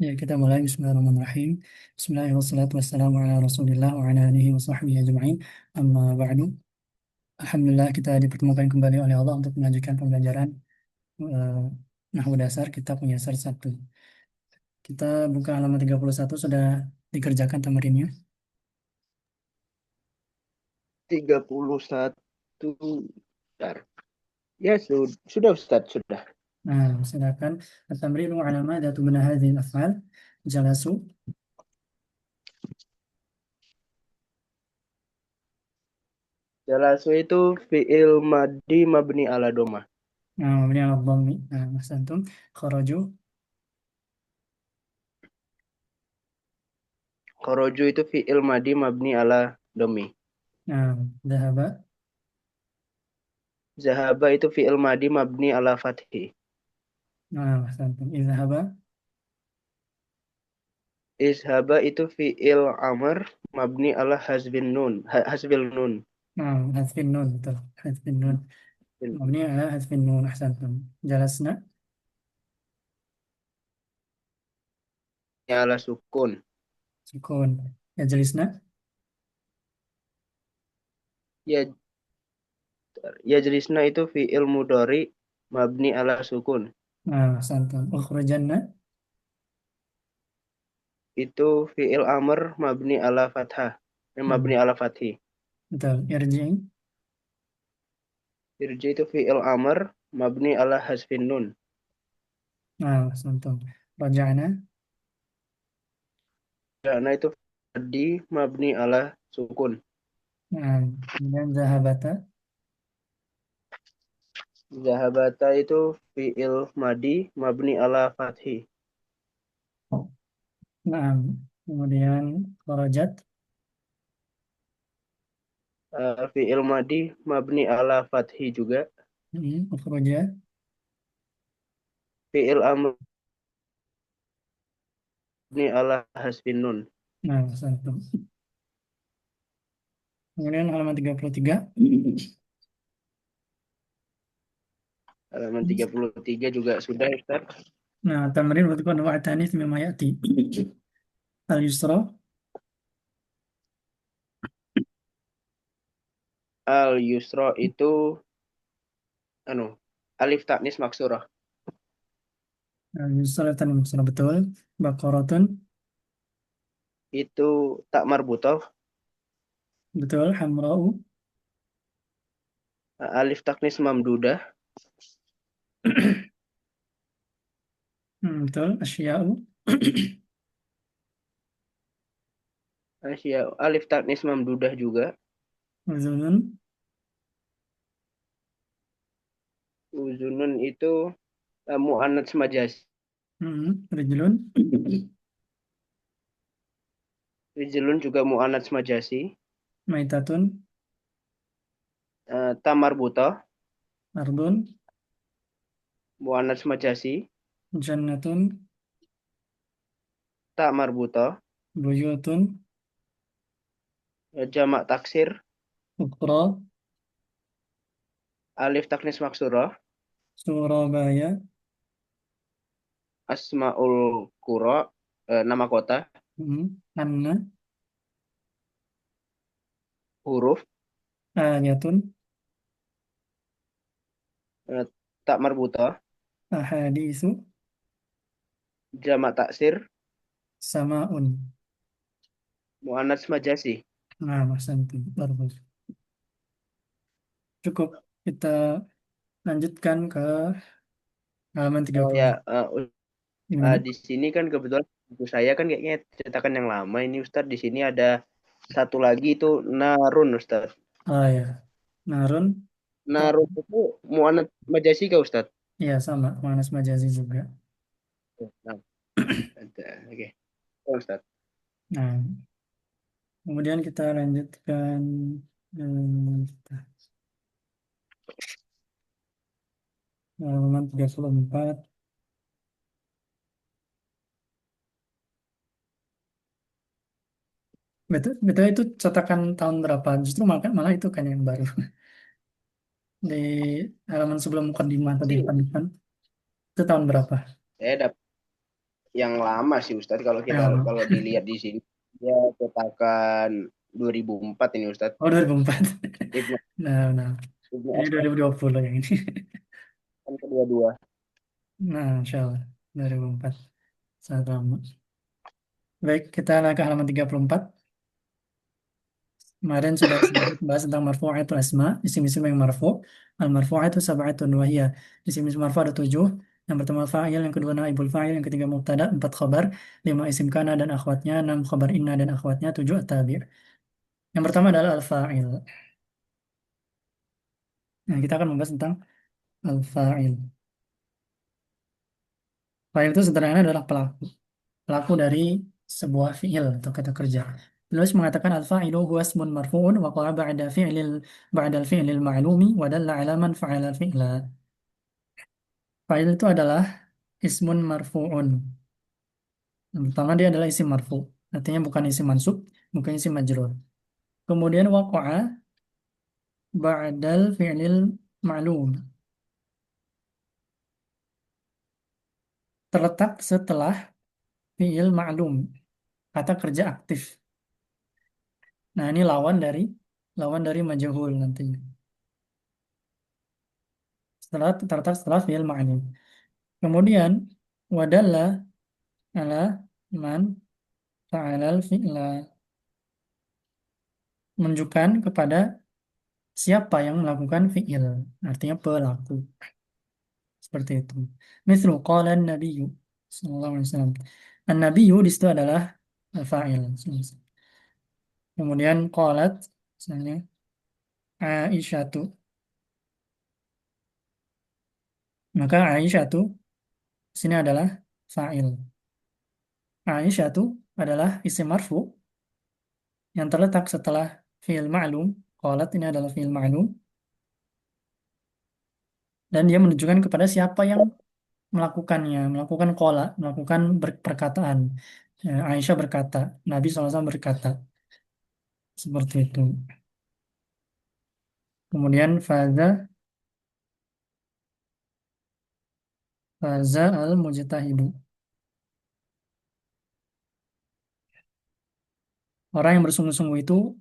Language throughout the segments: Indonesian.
Ya, kita mulai. Bismillahirrahmanirrahim. Bismillahirrahmanirrahim. Wassalatu wassalamu ala Rasulillah wa ala alihi wa sahbihi ajma'in. Amma ba'du. Alhamdulillah kita dipertemukan kembali oleh Allah untuk melanjutkan pembelajaran uh, Nahwu dasar kita punya satu. Kita buka halaman 31, sudah dikerjakan tamarinnya. 31. Bentar. Ya, sudah Ustaz, sudah. Nah, silakan. At-tamrinu ala madza tubna hadhihi al-af'al. Jalasu. Jalasu itu fi'il madi mabni ala doma. Nah, mabni ala dhammi. Nah, ahsantum. Kharaju. Khoroju itu fi'il madi mabni ala domi. Nah, dhahaba. Zahaba itu fi'il madi mabni ala fathi. Nah, ahsantum. Idhaba. Ishaba itu fi'il amr mabni ala hasbin nun. Hasbil nun. Nah, hadfin nun. Betul. Hadfin nun. مبني على حذف النون. أحسنتم. جلسنا. Ala sukun. سكون. يجلسنا. Ya, yajlisna itu fi'il mudhari mabni ala sukun. أحسنتم. أخرجنا. Itu fi'il amr mabni ala fathah. Mabni ala fathi. betul. ارجعي. Irji itu fi'il amr mabni ala hasfin nun. أحسنتم. رجعنا. Dana itu di mabni ala sukun. kemudian ذهبتا. Zahabata itu fi'il madi mabni ala fathi. نعم. kemudian خرجت. Fi'il madi mabni ala fathi juga. أخرج. Fi'il amr mabni ala hasfin nun. أحسنتم. kemudian halaman 33. Halaman 33 juga sudah, Ustaz. Nah, tamrin wa anwa' at-tanis mimma ya'ti. Al-yusra. Al yusra itu anu alif taknis maksurah. Al-yusra tan maksudnya betul. Baqaratun. Itu tak marbutoh. Betul. Hamra'u. Alif taknis mamdudah. betul. Asya'u. Alif taknis mamdudah juga. Uzunun. Uzunun itu mu'annats majas. Rijlun. Rijlun juga mu'annats majasi. Maitatun. Tamar buta Ardun. mu'annats majasi. Jannatun. Tak marbuta Buyutun. jamak taksir. Ukra. Alif taknis maksurah. Surabaya. Asmaul qura nama kota. Anna. Huruf Ayatun. tak marbuta Ahadisu. jamak taksir Samaun. mu'annats majasi. Nah, ahsantum. Bagus. Cukup. Kita lanjutkan ke halaman Oh 30. ya, Gimana? di sini kan kebetulan buku saya kan kayaknya cetakan yang lama ini Ustadz. Di sini ada satu lagi itu narun Ustadz. Ah ya. Narun. Narun itu mu'annats majasi kah Ustadz? Ya, sama. Manas majazi juga. Nah, ada. Oke. Oh, Ustadz. Nah, kemudian kita lanjutkan eh, halaman 34. Betul, betul itu cetakan tahun berapa? Justru malah, malah itu kan yang baru. Di halaman sebelum mukadimah atau di depan, itu tahun berapa? Saya dapat yang lama sih Ustadz, kalau Yang lama. kalau dilihat di sini ya cetakan 2004 ini Ustadz. Oh, 2004. Ibnu Nah, nah. Ibnu Ini Asad 2020 yang ini. kan kedua-dua. Nah, insya Allah. 2004. Sangat lama. Baik, kita ke halaman 34. Kemarin sudah sedikit bahas tentang marfu'atul asma, isim-isim yang marfu'. Al-marfu'atu sab'atun wa hiya. Isim-isim marfu' ada 7. Yang pertama fa'il, yang kedua naibul fa'il, yang ketiga mubtada, 4 khabar, 5 isim kana dan akhwatnya, 6 khabar inna dan akhwatnya, 7 at-tabi'. Yang pertama adalah al-fa'il. Nah, kita akan membahas tentang al-fa'il. Fa'il itu sederhana adalah pelaku. Pelaku dari sebuah fi'il atau kata kerja. Penulis mengatakan al-fa'ilu huwa ismun marfu'un wa qa'a ba'dal fi'lil ma'lumi wa dalla 'ala man fa'ala al-fi'la. Fa'il itu adalah ismun marfu'un. Yang pertama dia adalah isim marfu. Artinya bukan isim mansub, bukan isim majrur. Kemudian waqa'a ba'dal fi'lil ma'lum. Terletak setelah fi'il ma'lum, kata kerja aktif. Nah, ini lawan dari majhul nantinya. Terletak setelah fi'il ma'lum. Kemudian wadalla ala man fa'alal fi'la, menunjukkan kepada siapa yang melakukan fi'il, artinya pelaku. Seperti itu. Mislu qala an-nabiyyu sallallahu alaihi wasallam. An-nabiyyu di situ adalah fa'il. Kemudian qalat misalnya Aisyatu. Maka Aisyatu di sini adalah fa'il. Aisyatu adalah isim marfu yang terletak setelah fi'il ma'lum. Qalat ini adalah fi'il ma'lum dan dia menunjukkan kepada siapa yang melakukannya, melakukan qola, melakukan perkataan. Aisyah berkata, Nabi SAW berkata, seperti itu. Kemudian faza al-mujtahidu. Orang yang bersungguh-sungguh itu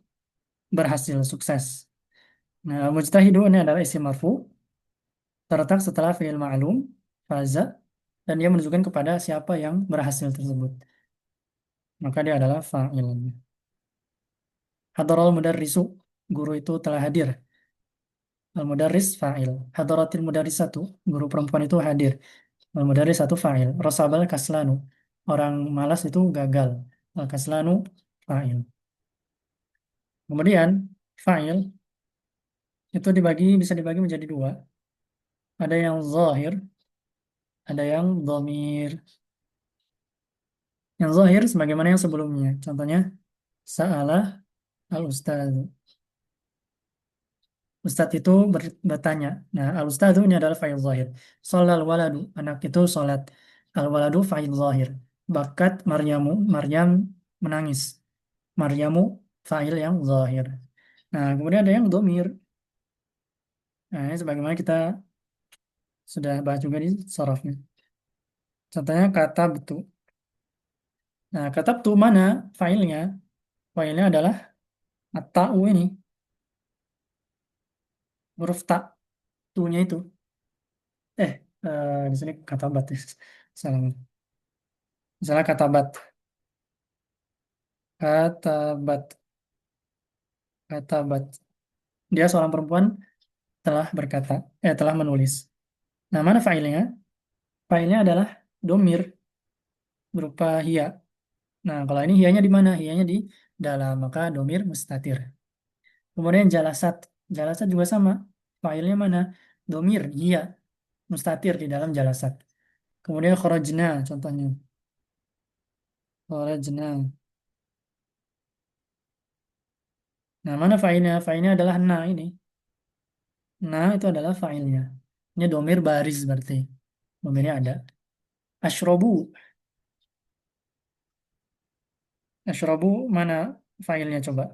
berhasil, sukses. Nah, al-mujtahidu ini adalah isim marfu, terletak setelah fi'il ma'lum, faza, dan dia menunjukkan kepada siapa yang berhasil tersebut. Maka dia adalah fa'il. Hadaral mudarrisu, guru itu telah hadir. Al-mudarris fa'il. Hadaratil mudarrisatu, guru perempuan itu hadir. Al-mudarrisatu fa'il. Rasabal kaslanu, orang malas itu gagal. Al-kaslanu fa'il. Kemudian fa'il itu bisa dibagi menjadi dua. Ada yang zahir, ada yang dhamir. Yang zahir sebagaimana yang sebelumnya. Contohnya sa'alah al-ustaz. Ustadz itu bertanya. Nah, al-ustadz ini adalah fa'il zahir. Sholal waladu, anak itu sholat. Al-waladu fa'il zahir. Bakat Maryam menangis. Maryamu fa'il yang zahir. Nah, kemudian ada yang domir. Nah, ini sebagaimana kita sudah bahas juga di sorofnya. Contohnya kata betu. Nah, kata betu mana fa'ilnya? Fa'ilnya adalah at-ta'u ini. Huruf ta, tu-nya itu. Eh, di sini kata bat ya. Salah. Misalnya kata bat. Kata bat. Kata bat. Dia seorang perempuan telah berkata, telah menulis. Nah, mana fa'ilnya? Fa'ilnya adalah domir berupa hiya. Nah, kalau ini hiyanya di mana? Hiyanya di dalam, maka domir mustatir. Kemudian jalasat. Jalasat juga sama. Fa'ilnya mana? Domir, hiya, mustatir di dalam jalasat. Kemudian kharajna contohnya. Kharajna. Nah, mana fa'ilnya? Fa'ilnya adalah na ini. Nah, itu adalah fa'ilnya. Ini domir baris berarti. Domirnya ada. Ashrobu. Ashrobu mana filenya coba?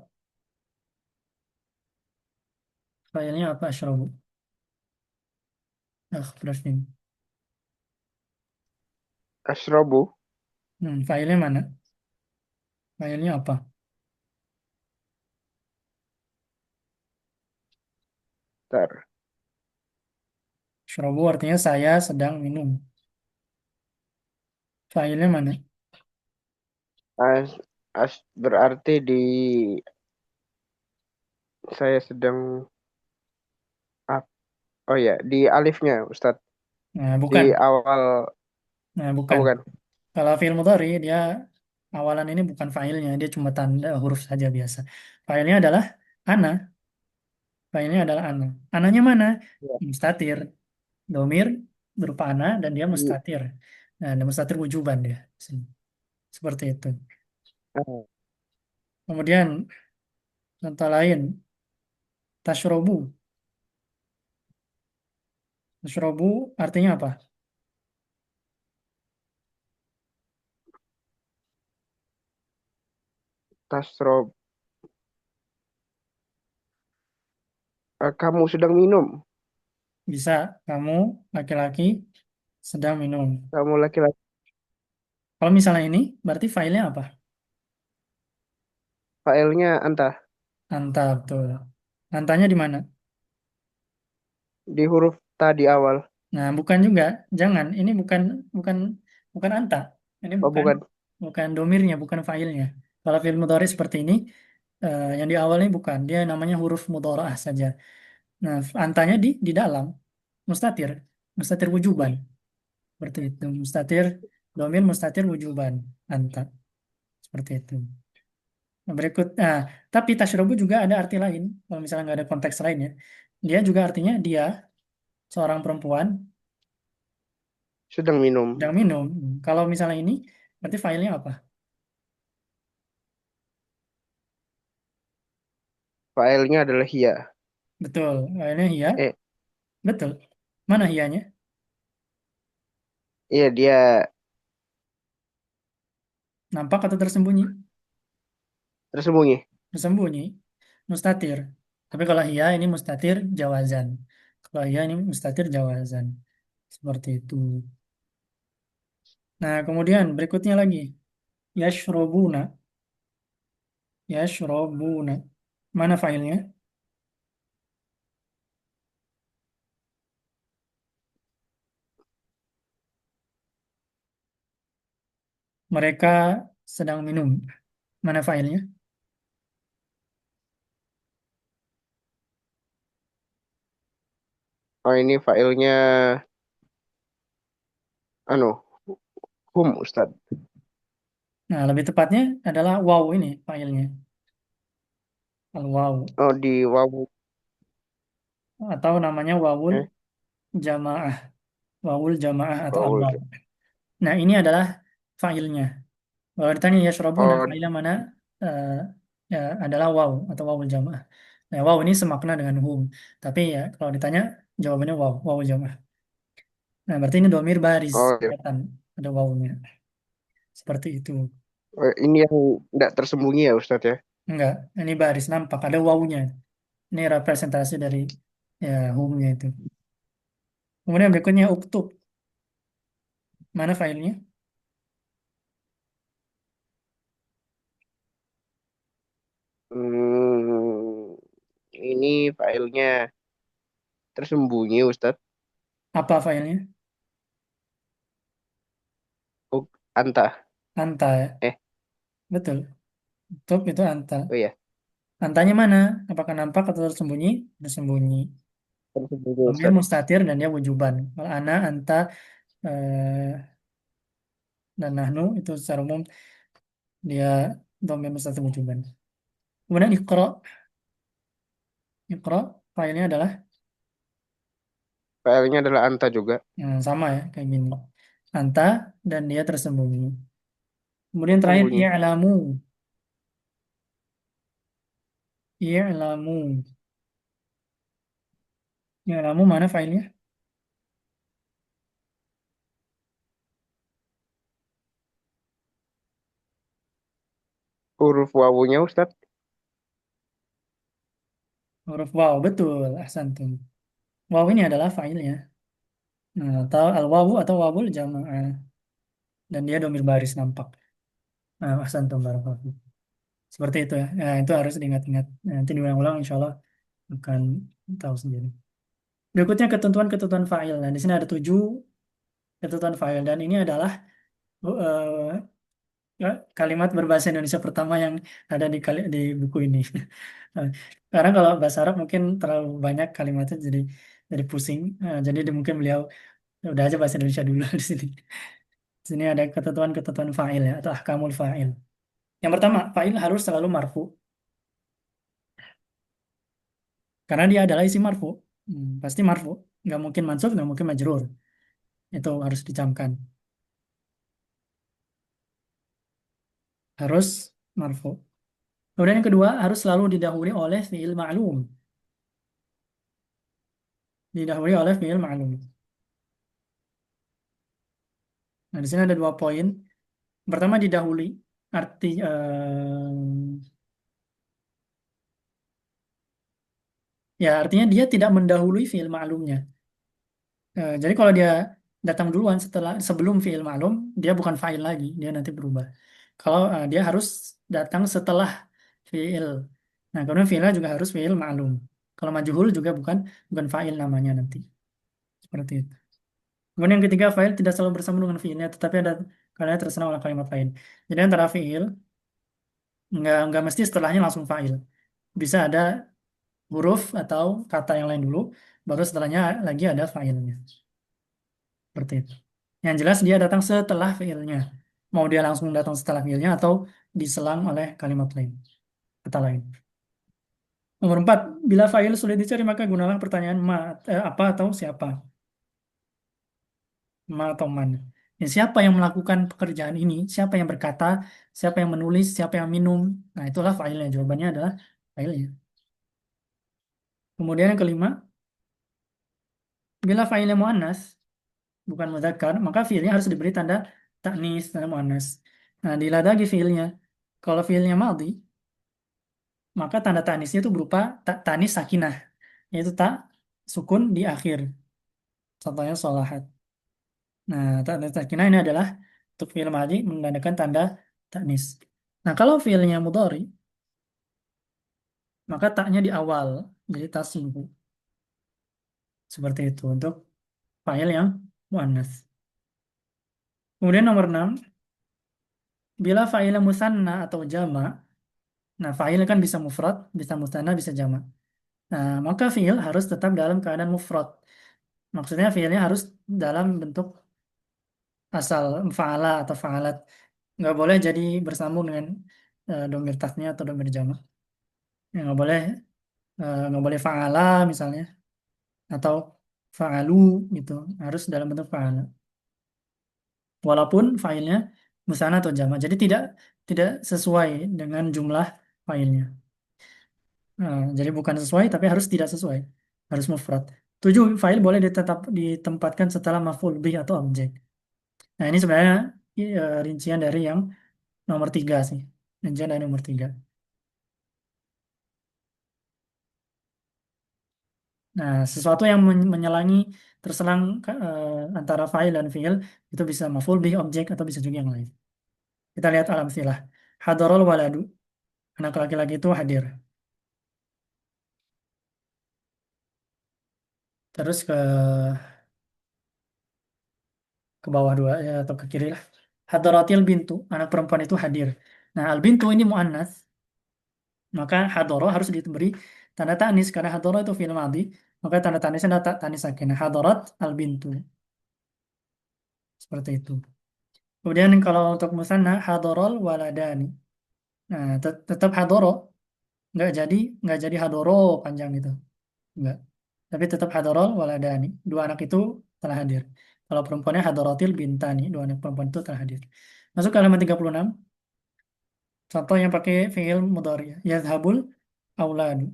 Filenya apa ashrobu? Ah, berarti. Asrobu Filenya mana? Filenya apa? Ntar. Syurobu artinya saya sedang minum. Filenya mana? As, berarti di saya sedang oh ya, di alifnya Ustadz. Nah, Di bukan. awal, Nah, oh bukan. bukan. Kalau fi'il mudhari dia awalan ini bukan fa'ilnya, dia cuma tanda huruf saja biasa. Fa'ilnya adalah ana. Fa'ilnya adalah ana. Ananya mana? Ya. Mustatir. Domir berupa ana dan dia Di, mustatir. Nah, ada mustatir wujuban dia. Seperti itu. ah, Kemudian contoh lain, tashrobu. Tashrobu artinya apa? Tasrob, kamu sedang minum. Bisa kamu laki-laki sedang minum. Kamu laki-laki. Kalau misalnya ini, berarti filenya apa? Filenya anta Anta, betul. Antanya di mana? di huruf ta di awal. Nah, bukan juga. Jangan. Ini bukan bukan bukan anta. Ini Oh bukan bukan. bukan domirnya, bukan failnya. Kalau fiil mudhari seperti ini, yang di awal ini bukan. Dia namanya huruf mudharaah saja. Nah, antanya di dalam mustatir, mustatir wujuban. Seperti itu. Mustatir domir mustatir wujuban. Anta. Seperti itu. Nah, tapi tasyrobu juga ada arti lain. Kalau misalnya nggak ada konteks lainnya, dia juga artinya dia seorang perempuan Sedang minum. sedang minum. Kalau misalnya ini, berarti filenya apa? Filenya adalah hia. Betul, filenya hia. Eh, Betul. Mana hianya? iya dia Nampak atau tersembunyi? tersembunyi. Tersembunyi. Mustatir. Tapi kalau hia ini mustatir jawazan. Kalau hia ini mustatir jawazan. Seperti itu. Nah, kemudian berikutnya lagi. Yashrobuna. Yashrobuna. Mana filenya? Mereka sedang minum. Mana filenya? Oh ini filenya anu hum Ustadz. Nah, lebih tepatnya adalah wow ini filenya. Al-waw. Oh di wawu. Atau namanya wawul Eh, jamaah. Wawul jamaah atau wawu. al-waw. Nah, ini adalah failnya. Kalau ditanya yashrabuna, Oh, failnya mana? Eh, ya, adalah waw atau wawul jamaah. Nah, waw ini semakna dengan hum. Tapi ya, kalau ditanya, jawabannya waw, wawul jamaah. Nah, berarti ini domir baris. oh, iya. Kelihatan ada wawunya. Seperti itu. Oh, ini yang tidak tersembunyi ya Ustadz ya. Enggak, ini baris nampak. Ada wawunya. Ini representasi dari ya humnya itu. Kemudian berikutnya uktub. Mana filenya? Hmm, ini filenya tersembunyi Ustadz. Apa filenya? Anta. Anta ya. Eh, Betul. Uktub itu anta. oh iya. Antanya mana? Apakah nampak atau tersembunyi? Tersembunyi. Tersembunyi Domir Ustadz. mustatir dan dia wujuban. Kalau ana, anta, eh, dan nahnu itu secara umum dia domir mustatir wujuban. Kemudian iqra. Iqra filenya adalah Filenya adalah anta juga. sama ya kayak gini. Anta dan dia tersembunyi. Kemudian terakhir Tersembunyi. i'lamu. I'lamu. I'lamu mana filenya? Huruf wawunya Ustadz. Huruf waw, betul. Ahsantum. Waw ini adalah filenya. Nah, atau al-wawu atau wawul jamaah. dan dia domir baris nampak. Nah, ahsantum barakallahu. Seperti itu ya. Nah, itu harus diingat-ingat. Nah, nanti diulang-ulang insya Allah akan tahu sendiri. Berikutnya ketentuan-ketentuan fa'il. Nah, di sini ada 7 ketentuan fa'il dan ini adalah ya, kalimat berbahasa Indonesia pertama yang ada di buku ini. Karena kalau bahasa Arab mungkin terlalu banyak kalimatnya jadi pusing. Jadi mungkin beliau "Ya udah aja bahasa Indonesia dulu di sini. Di sini ada ketentuan-ketentuan fa'il ya atau ahkamul fa'il. Yang pertama, fa'il harus selalu marfu karena dia adalah isim marfu. Pasti marfu. Nggak mungkin mansub, nggak mungkin majrur. Itu harus dicamkan. Harus marfu. Kemudian yang kedua, harus selalu didahului oleh fi'il ma'lum. Didahului oleh fi'il ma'lum. Nah, di sini ada 2 poin. Pertama, didahului. Arti, ya artinya dia tidak mendahului fi'il ma'lumnya. Jadi kalau dia datang duluan sebelum fi'il ma'lum, dia bukan fa'il lagi, dia nanti berubah. Kalau dia harus datang setelah fi'il. Nah, kemudian fi'ilnya juga harus fi'il ma'lum. Kalau majhul juga bukan bukan fa'il namanya nanti. Seperti itu. Kemudian yang ketiga, fa'il tidak selalu bersambung dengan fi'ilnya, tetapi ada kalanya tersenang oleh kalimat lain. Jadi antara fi'il nggak mesti setelahnya langsung fa'il. Bisa ada huruf atau kata yang lain dulu, baru setelahnya lagi ada fa'ilnya. Seperti itu. Yang jelas dia datang setelah fiilnya. Mau dia langsung datang setelah fiilnya atau diselang oleh kalimat lain, kata lain. Nomor 4, bila fa'il sulit dicari maka gunakan pertanyaan apa atau siapa. Ma atau man. Ya, siapa yang melakukan pekerjaan ini? Siapa yang berkata? Siapa yang menulis? Siapa yang minum? Nah, itulah fa'ilnya. Jawabannya adalah fa'ilnya. Kemudian yang kelima, bila fa'ilnya mu'annas, bukan mudzakkar, maka fiilnya harus diberi tanda taknis, tanda mu'annas. Nah, dilihat lagi fiilnya. Kalau fiilnya madhi, maka tanda tanisnya itu berupa tanis sakinah, yaitu tak sukun di akhir. Contohnya sholahat. Nah, tanda sakinah ini adalah untuk fiil madhi menandakan tanda tanis. Nah, kalau fiilnya mudhari, maka taknya di awal, jadi tasinku. Seperti itu untuk fa'il yang muannas. Kemudian nomor 6, bila fa'ilnya musanna atau jama, nah fa'il kan bisa mufrad, bisa musanna, bisa jama. Nah, maka fiil harus tetap dalam keadaan mufrad. Maksudnya fiilnya harus dalam bentuk asal fa'ala atau fa'alat. Nggak boleh jadi bersambung dengan domir tasnya atau domir jamak. Ya, nggak boleh fa'ala misalnya atau fa'alu gitu. Harus dalam bentuk fa'ala. Walaupun fa'ilnya musanna atau jamak. Jadi tidak tidak sesuai dengan jumlah fa'ilnya. Jadi bukan sesuai tapi harus tidak sesuai. Harus mufrad. 7, fa'il boleh ditempatkan setelah maf'ul bih atau objek. Nah, ini sebenarnya rincian dari yang nomor 3 sih. Rincian dari nomor 3. Nah, sesuatu yang menyelangi terselang antara fa'il dan fi'il itu bisa maf'ul bih objek atau bisa juga yang lain. Kita lihat al-amtsilah. Hadarul waladu. Anak laki-laki itu hadir. Terus ke bawah dua ya, atau ke kiri lah. Hadaratil bintu. Anak perempuan itu hadir. Nah, al-bintu ini mu'annas. Maka hadoro harus diberi tanda tanis karena hadoro itu fi'il madhi. Maka tanda tanisnya adalah tanis sakinah. Hadarat al-bintu. Seperti itu. Kemudian kalau untuk musanna hadorol waladani. Nah, tetap hadoro, nggak nggak jadi hadoro panjang itu, nggak. Tapi tetap hadorol waladani. Dua anak itu telah hadir. Kalau perempuannya hadorotil bintani, dua anak perempuan itu telah hadir. Masuk ke halaman 36. Contoh yang pakai fi'il mudhari. Yazhabul auladu.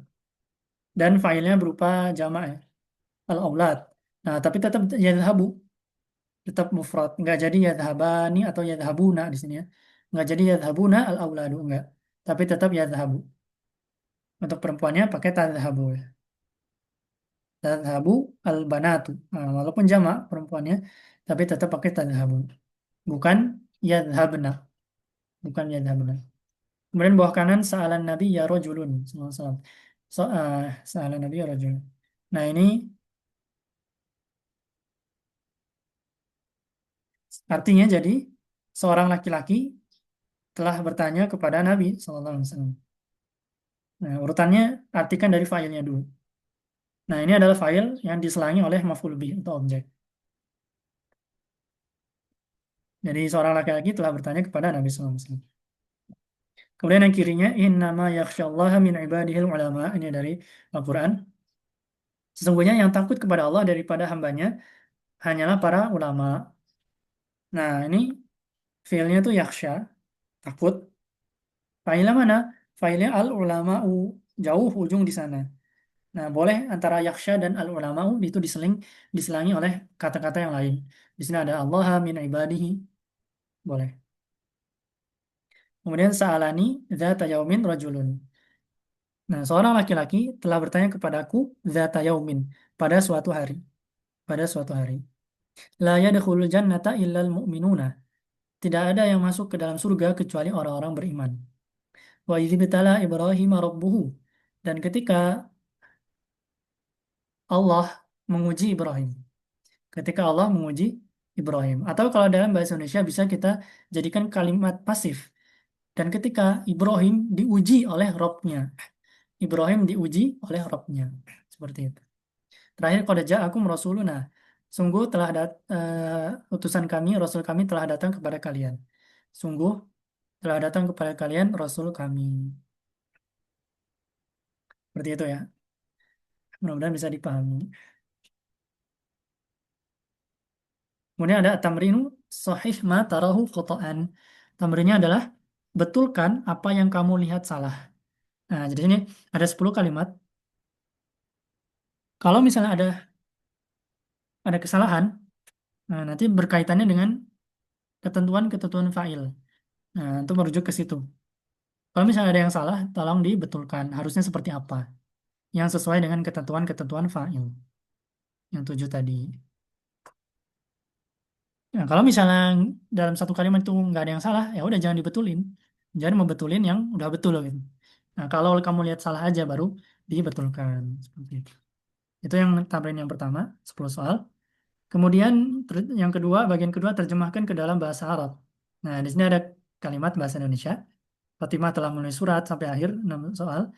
Dan fa'ilnya berupa jamak ya. Al-aulad. Nah, tapi tetap yazhabu, tetap mufrad. Nggak jadi yazhabani atau yazhabuna di sini ya. Nggak jadi yazhabuna al-auladu, nggak. Tapi tetap yazhabu. Untuk perempuannya pakai tadhabu ya. Tadhabu al-banatu. Nah, walaupun jamak perempuannya, tapi tetap pakai tadhabu. Bukan yadhabna, bukan yadhabna. Kemudian bawah kanan sa'alan Nabi ya rajulun sallallahu alaihi wasallam. Sa'alan Nabi ya rajulun. Nah, ini artinya jadi seorang laki-laki telah bertanya kepada Nabi sallallahu alaihi wasallam. Nah, urutannya artikan dari failnya dulu. Nah, ini adalah file yang diselangi oleh maf'ul bih atau objek. Jadi seorang laki-laki telah bertanya kepada Nabi sallallahu alaihi wasallam. Kemudian yang kirinya innama yakhsyallaha min ibadihil ulama. Ini dari Al-Qur'an. Sesungguhnya yang takut kepada Allah daripada hambanya hanyalah para ulama. Nah, ini fiilnya itu yakhsya, takut. Failnya mana? Failnya al-ulama'u, jauh ujung di sana. Nah, boleh antara yakhsya dan al-ulama'u itu diselangi oleh kata-kata yang lain. Di sini ada Allah min ibadihi, boleh. Kemudian sa'alani dzata yaumin rajulun. Nah, seorang laki-laki telah bertanya kepadaku dzata yaumin, pada suatu hari, pada suatu hari. La yadkhulul jannata illal mu'minuna. Tidak ada yang masuk ke dalam surga kecuali orang-orang beriman. Wa idzibtala Ibrahim rabbuhu. Dan ketika Allah menguji Ibrahim. Ketika Allah menguji Ibrahim. Atau kalau dalam bahasa Indonesia bisa kita jadikan kalimat pasif. Dan ketika Ibrahim diuji oleh Robnya. Ibrahim diuji oleh Robnya. Seperti itu. Terakhir, qad ja'akum rasuluna. Sungguh telah utusan kami, Rasul kami telah datang kepada kalian. Sungguh telah datang kepada kalian Rasul kami. Seperti itu ya. Mudah-mudahan bisa dipahami. Kemudian ada tamrinu sahih ma tarahu khata'an. Tamrinnya adalah betulkan apa yang kamu lihat salah. Nah, jadi ini ada 10 kalimat. Kalau misalnya ada kesalahan, nah, nanti berkaitannya dengan ketentuan-ketentuan fa'il. Nah, untuk merujuk ke situ. Kalau misalnya ada yang salah, tolong dibetulkan. Harusnya seperti apa? Yang sesuai dengan ketentuan-ketentuan fa'il. Yang 7 tadi. Nah, kalau misalnya dalam satu kalimat itu nggak ada yang salah, ya udah jangan dibetulin. Jangan mau betulin yang udah betul gitu. Nah, kalau kamu lihat salah aja baru dibetulkan. Seperti itu. Itu yang tamrin yang pertama, 10 soal. Kemudian yang kedua, bagian kedua terjemahkan ke dalam bahasa Arab. Nah, di sini ada kalimat bahasa Indonesia. Fatimah telah menulis surat sampai akhir 6 soal.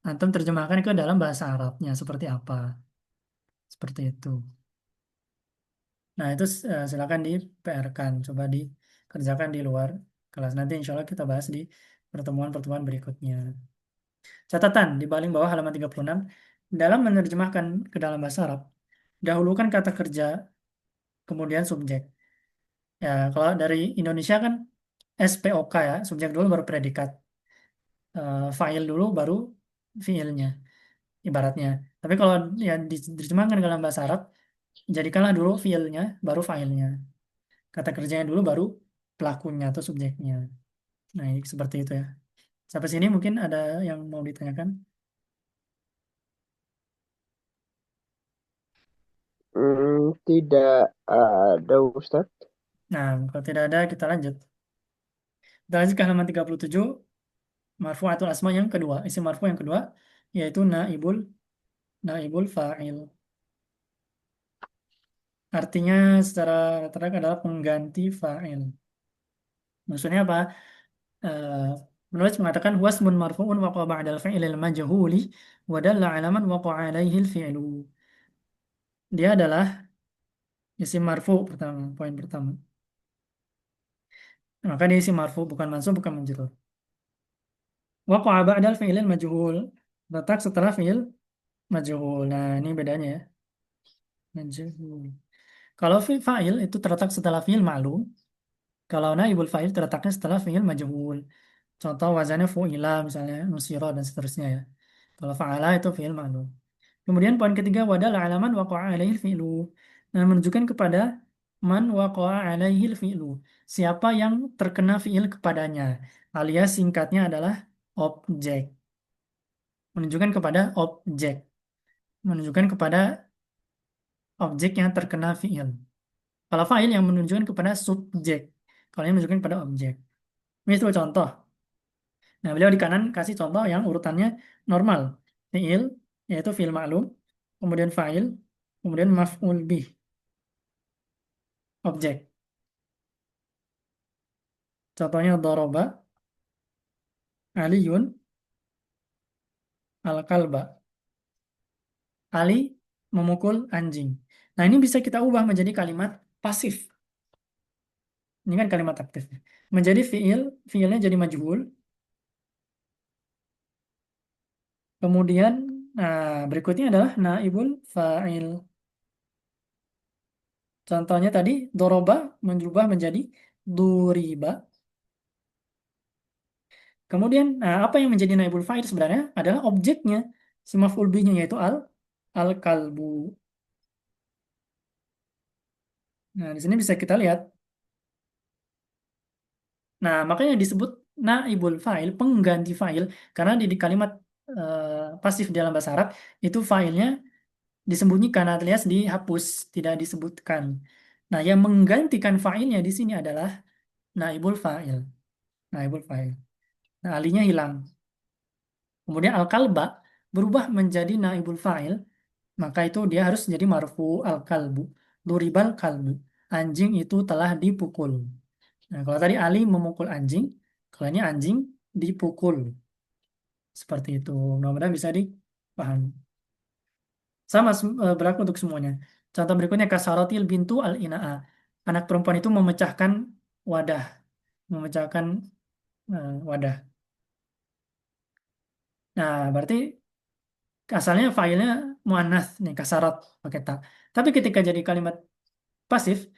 Antum terjemahkan ke dalam bahasa Arabnya seperti apa. Seperti itu. Nah, itu silakan di PR-kan. Coba dikerjakan di luar kelas. Nanti insya Allah kita bahas di pertemuan-pertemuan berikutnya. Catatan di paling bawah halaman 36. Dalam menerjemahkan ke dalam bahasa Arab, dahulukan kata kerja, kemudian subjek. Ya, kalau dari Indonesia kan SPOK ya, subjek dulu baru predikat. Fa'il dulu baru fiilnya, ibaratnya. Tapi kalau ya diterjemahkan ke dalam bahasa Arab, jadikanlah dulu fiilnya, baru fa'ilnya. Kata kerjanya dulu baru pelakunya atau subjeknya. Nah, ini seperti itu ya. Sampai sini mungkin ada yang mau ditanyakan. Tidak ada Ustadz. Nah, kalau tidak ada kita lanjut. Kita lanjut ke halaman 37, marfu'atul asma yang kedua. Isim marfu yang kedua yaitu naibul fa'il. Artinya secara rata-rata adalah pengganti fa'il. Maksudnya apa? Eh, Penulis mengatakan wasmun marfu'un waqa ba'dal fi'lil majhuli wa dalla 'ala man waqa'a 'alaihi al-fi'lu. Dia adalah isim marfu pertama, poin pertama. Maka dia isim marfu bukan mansub bukan majrur. Waqa'a ba'dal fi'lil majhul. Letak setelah fi'il majhul. Nah, ini bedanya ya. Majhul. Kalau fa'il itu terletak setelah fi'il ma'lum, kalau naibul fa'il terletaknya setelah fi'il majhul. Contoh wazannya fu'ila misalnya nusira dan seterusnya ya. Kalau fa'ala itu fi'il ma'lum. Kemudian poin ketiga wadal alaman waqa'a alaihi fi'lu. Nah, menunjukkan kepada man waqa'a alaihi fi'lu. Siapa yang terkena fi'il kepadanya. Alias singkatnya adalah objek. Menunjukkan kepada objek. Menunjukkan kepada objek yang terkena fi'il. Kalau fa'il yang menunjukkan kepada subjek. Kalau ini menunjukkan pada objek. Ini itu contoh. Nah, beliau di kanan kasih contoh yang urutannya normal. Fi'il, yaitu fi'il ma'lum, kemudian fa'il, kemudian maf'ul bih, objek. Contohnya doroba, aliyun, al-kalba. Ali memukul anjing. Nah, ini bisa kita ubah menjadi kalimat pasif. Ini kan kalimat aktif. Menjadi fi'il, fi'ilnya jadi majhul. Kemudian, nah, berikutnya adalah naibul fa'il. Contohnya tadi, doroba berubah menjadi duriba. Kemudian, nah, apa yang menjadi naibul fa'il sebenarnya adalah objeknya, si maf'ul bihnya yaitu al-kalbu. Nah, di sini bisa kita lihat. Nah, makanya disebut naibul fa'il, pengganti fa'il, karena di kalimat pasif dalam bahasa Arab itu fa'ilnya disembunyikan alias dihapus, tidak disebutkan. Nah, yang menggantikan fa'ilnya di sini adalah naibul fa'il. Naibul fa'il. Nah, alinya hilang. Kemudian al-kalba berubah menjadi naibul fa'il, maka itu dia harus jadi marfu al-kalbu. Duribal kalbu. Anjing itu telah dipukul. Nah, kalau tadi Ali memukul anjing, kalau ini anjing dipukul. Seperti itu. Mudah-mudahan bisa dipahami. Sama berlaku untuk semuanya. Contoh berikutnya kasarotil bintu al-ina'a. Anak perempuan itu memecahkan wadah. Memecahkan wadah. Nah, berarti asalnya failnya muannats nih, kasarat pakai ta. Tapi ketika jadi kalimat pasif,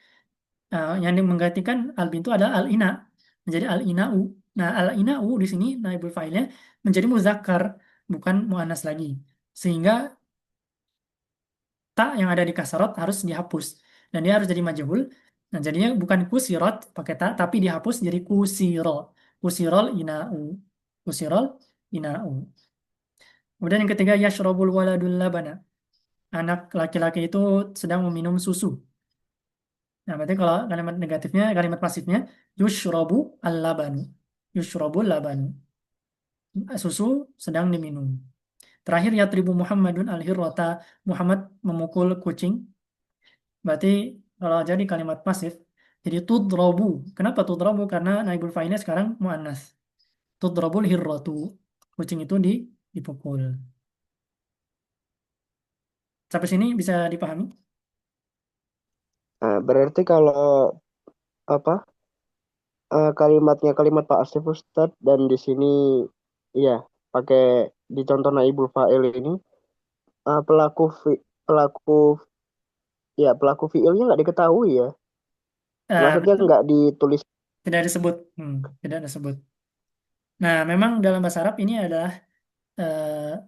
yang menggantikan al-bintu adalah al-ina. Menjadi al-ina'u. Nah, al-ina'u di sini naibul fa'ilnya menjadi muzakkar, bukan muannats lagi. Sehingga tak yang ada di kasarot harus dihapus dan dia harus jadi majhul. Nah, jadinya bukan kusirot pakai tak tapi dihapus jadi kusiro. Kusirol inau. Kusirol inau. Kemudian yang ketiga yashrabul waladul labana. Anak laki-laki itu sedang meminum susu. Nah, berarti kalau kalimat negatifnya, kalimat pasifnya yushrabu al-labanu. Yushrabul labanu. Susu sedang diminum. Terakhir yatribu Muhammadun al-hirrata. Muhammad memukul kucing. Berarti kalau jadi kalimat pasif, jadi tudrabu. Kenapa tudrabu? Karena naibul fa'ilnya sekarang muannas. Tudrabul hirratu. Kucing itu dipukul. Sampai sini bisa dipahami? Nah, berarti kalau apa kalimatnya kalimat Pak Asif Ustadz dan di sini ya pakai di contoh naibul fa'il ini pelaku pelaku fiilnya nggak diketahui ya. Maksudnya Betul. nggak ditulis. Tidak disebut. Tidak disebut. Nah, memang dalam bahasa Arab ini adalah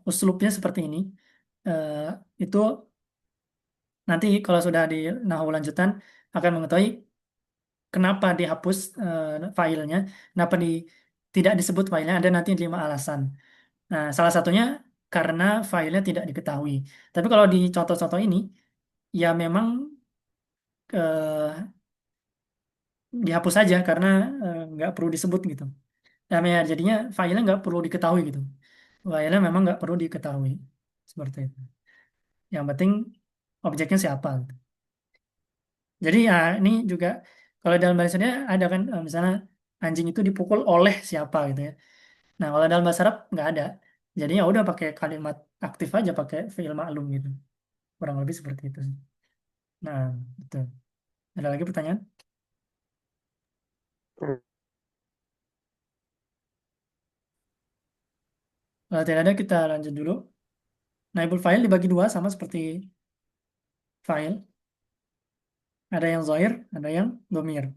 uslubnya seperti ini. Eh, itu nanti kalau sudah di nahwu lanjutan akan mengetahui kenapa dihapus filenya, kenapa tidak disebut filenya, ada nanti 5 alasan. Nah, salah satunya karena filenya tidak diketahui. Tapi kalau di contoh-contoh ini, ya memang eh, dihapus saja karena nggak perlu disebut gitu. Nah, ya, jadinya filenya nggak perlu diketahui gitu. Filenya memang nggak perlu diketahui. Seperti itu. Yang penting objeknya siapa, gitu. Jadi ya ini juga kalau dalam bahasanya ada kan misalnya anjing itu dipukul oleh siapa gitu ya. Nah, kalau dalam bahasa Arab nggak ada. Jadi ya udah pakai kalimat aktif aja pakai fi'il ma'lum gitu. Kurang lebih seperti itu sih. Nah, itu. Ada lagi pertanyaan? Kalau tidak ada kita lanjut dulu. Naibul fa'il dibagi dua sama seperti fa'il. Ada yang zahir, ada yang dhamir.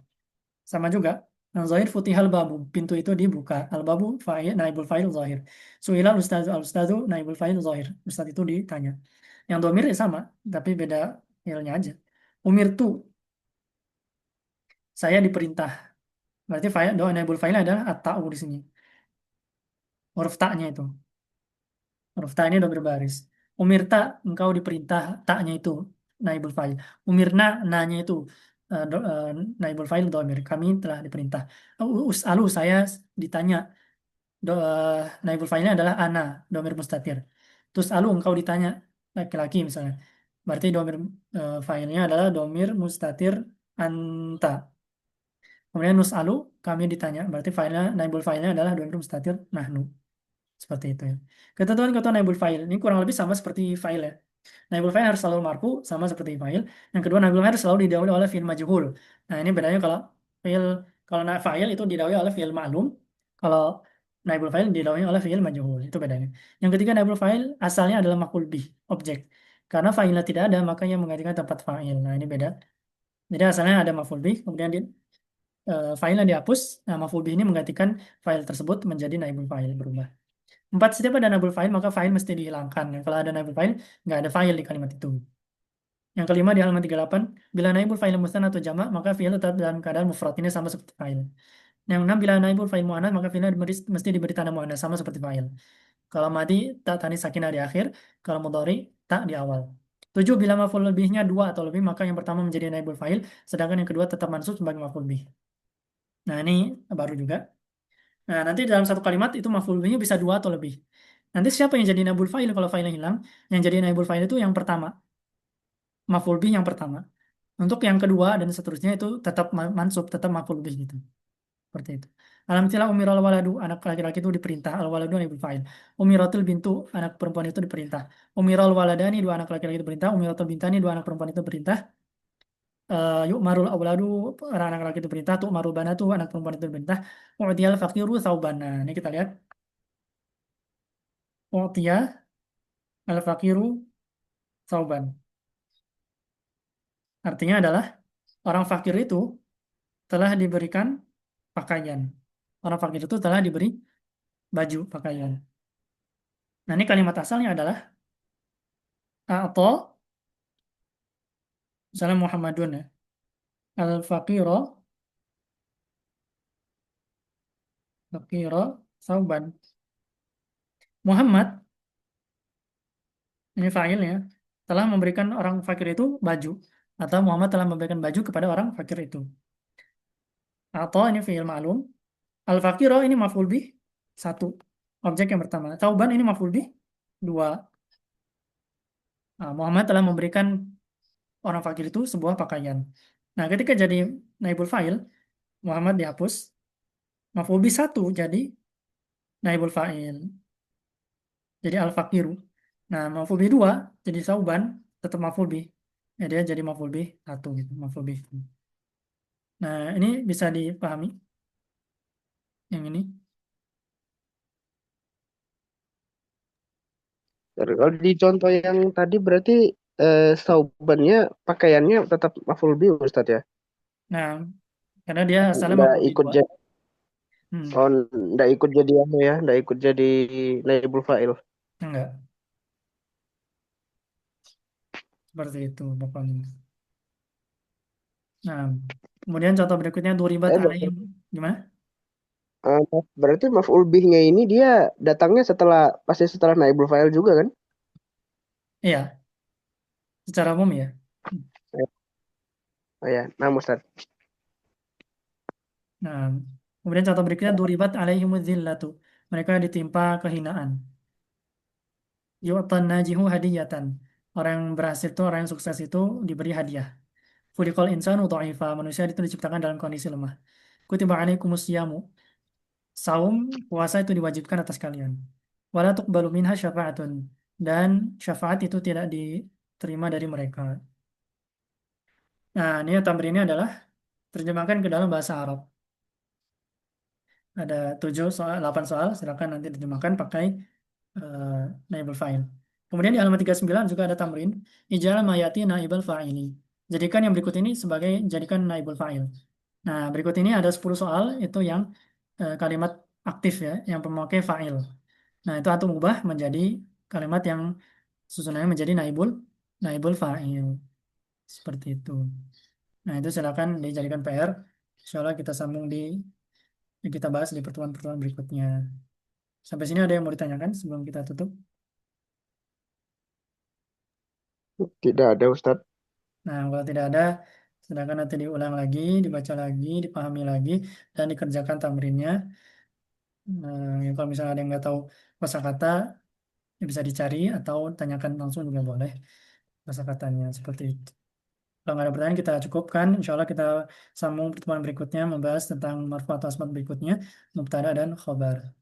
Sama juga. Yang zahir futihal babu. Pintu itu dibuka. Al babu fa'il, naibul fa'il zahir. Su'ilal ustazu al ustazu naibul fa'il zahir. Ustaz itu ditanya. Yang dhamir ya sama, tapi beda ilnya aja. Umir tu, saya diperintah. Berarti fa'il doa naibul fa'il adalah at-ta'u di sini. Huruf ta'nya itu. Huruf ta ini udah berbaris. Umirta, engkau diperintah, taknya itu naibul fa'il. Umirna, nanya itu. naibul fa'il dhamir. Kami telah diperintah. Us'alu, saya ditanya. Naibul fa'ilnya adalah ana, dhamir mustatir. Terus alu, engkau ditanya, laki-laki misalnya. Berarti dhamir fa'ilnya adalah dhamir mustatir anta. Kemudian nus'alu, kami ditanya. Berarti fa'ilnya, naibul fa'ilnya adalah dhamir mustatir nahnu. Seperti itu ya. Ketentuan-ketentuan naibul fa'il. Ini kurang lebih sama seperti fa'il ya. Naibul fa'il harus selalu marfu, sama seperti fa'il. Yang kedua, naibul fa'il harus selalu didahului oleh fi'il majhul. Nah, ini bedanya fi'il kalau fa'il itu didahului oleh fi'il ma'lum, kalau naibul fa'il didahului oleh fi'il majhul. Itu bedanya. Yang ketiga, naibul fa'il asalnya adalah maf'ul bih, objek. Karena fa'ilnya tidak ada, makanya menggantikan tempat fa'il. Nah, ini beda. Jadi asalnya ada maf'ul bih, kemudian fa'ilnya dihapus. Nah, maf'ul bih ini menggantikan fa'il tersebut menjadi naibul fa'il, berubah. Empat, setiap ada naibul fa'il maka fa'il mesti dihilangkan. Kalau ada naibul fa'il, nggak ada fa'il di kalimat itu. Yang kelima di halaman 38, bila naibul fa'il musanna atau jamak, maka fi'il tetap dalam keadaan mufrad. Ini sama seperti fa'il. Yang enam, bila naibul fa'il mu'annas, maka fi'ilnya mesti diberi tanda mu'annas, sama seperti fa'il. Kalau madi, tak tanis sakinah di akhir. Kalau mudhari, tak di awal. Tujuh, bila maf'ul lebihnya dua atau lebih, maka yang pertama menjadi naibul fa'il, sedangkan yang kedua tetap mansub sebagai maf'ul bih. Nah, ini baru juga. Nah, nanti dalam satu kalimat itu maf'ul bihnya bisa dua atau lebih. Nanti siapa yang jadi naibul fa'il kalau fa'ilnya hilang? Yang jadi naibul fa'il itu yang pertama, maf'ul bih yang pertama. Untuk yang kedua dan seterusnya itu tetap mansub, tetap maf'ul bih gitu. Seperti itu. Alhamdulillah umiral waladu, anak laki-laki itu diperintah. Al waladu naibul fa'il. Umiratul bintu, anak perempuan itu diperintah. Umiral waladani, dua anak laki-laki itu diperintah. Umiratul bintani, dua anak perempuan itu diperintah. Yuk marul awladu, anak laki itu diperintah. Tuh marul banatu, anak perempuan itu diperintah. U'tiyal faqiru saubana. Ini kita lihat. U'tiya al faqiru sauban. Artinya adalah orang fakir itu telah diberikan pakaian. Orang fakir itu telah diberi baju pakaian. Nah, ini kalimat asalnya adalah atau misalnya Muhammadun ya. Al-faqiro, faqiro, sauban. Muhammad, ini fa'ilnya, telah memberikan orang fakir itu baju. Atau Muhammad telah memberikan baju kepada orang fakir itu. Atau ini fi'il ma'lum. Al-faqiro ini maf'ul bih, satu. Objek yang pertama. Sauban ini maf'ul bih, dua. Nah, Muhammad telah memberikan orang fakir itu sebuah pakaian. Nah, ketika jadi naibul fa'il, Muhammad dihapus, maf'ul bih satu jadi naibul fa'il. Jadi al-faqiru. Nah, maf'ul bih dua jadi sauban, tetap maf'ul bih. Ya, dia jadi maf'ul bih satu gitu, maf'ul bih. Nah, ini bisa dipahami yang ini. Kalau di contoh yang tadi berarti saubannya pakaiannya tetap maf'ul bih Ustadz ya. Nah, karena dia asalnya Nggak maf'ul bih ikut dua. jadi Hmm, oh, nggak ikut jadi apa ya, nggak ikut jadi naibul fa'il. enggak. Seperti itu pokoknya. Nah, kemudian contoh berikutnya duribat Berarti, alaihim. Gimana? berarti maf'ul bihnya ini dia datangnya pasti setelah naibul fa'il juga kan? Iya, secara umum ya. Oh ya, nah Ustadz. Nah, kemudian contoh berikutnya duribat alaihimuz zillatu. Mereka ditimpa kehinaan. Yu'tan najihu hadiyatan. Orang yang berhasil itu, orang yang sukses itu diberi hadiah. Khuliqal insanu dha'ifa. Manusia itu diciptakan dalam kondisi lemah. Kutiba alaikumus siyamu. Saum, puasa itu diwajibkan atas kalian. Wala tuqbalu minha syafa'atun. Dan syafaat itu tidak diterima dari mereka. Nah, ini tamrin ini adalah terjemahkan ke dalam bahasa Arab. Ada 7 soal, 8 soal. Silakan nanti diterjemahkan pakai eh, naibul fa'il. Kemudian di halaman 39 juga ada tamrin. Ijal mayati naibul fa'ili. Jadikan yang berikut ini sebagai jadikan naibul fa'il. Nah, berikut ini ada 10 soal itu yang kalimat aktif ya, yang memakai fa'il. Nah, itu atau mubah menjadi kalimat yang susunannya menjadi naibul fa'il. Seperti itu. Nah, itu silakan dijadikan PR. Insya Allah kita sambung kita bahas di pertemuan-pertemuan berikutnya. Sampai sini ada yang mau ditanyakan sebelum kita tutup? Tidak ada Ustadz. Nah, kalau tidak ada, Sedangkan nanti diulang lagi, dibaca lagi, dipahami lagi, dan dikerjakan tamrinnya. Ya, kalau misalnya ada yang nggak tahu kosakata, ya bisa dicari atau tanyakan langsung juga boleh kosakatanya seperti itu. Kalau nggak ada pertanyaan kita cukupkan. Insya Allah kita sambung pertemuan berikutnya membahas tentang marfu atau asmat berikutnya, mubtada dan khobar.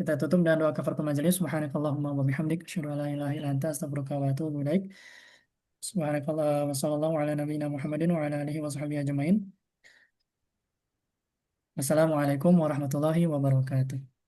Kita tutup dengan doa kafaratul majelis. Subhanakallahumma wa bihamdik, asyhadu an la ilaha illa anta, astaghfiruka wa atubu ilaik. Subhanakallah wa sallallahu ala nabiyyina Muhammadin wa ala alihi wa sahbihi ajmain. Wassalamualaikum warahmatullahi wabarakatuh.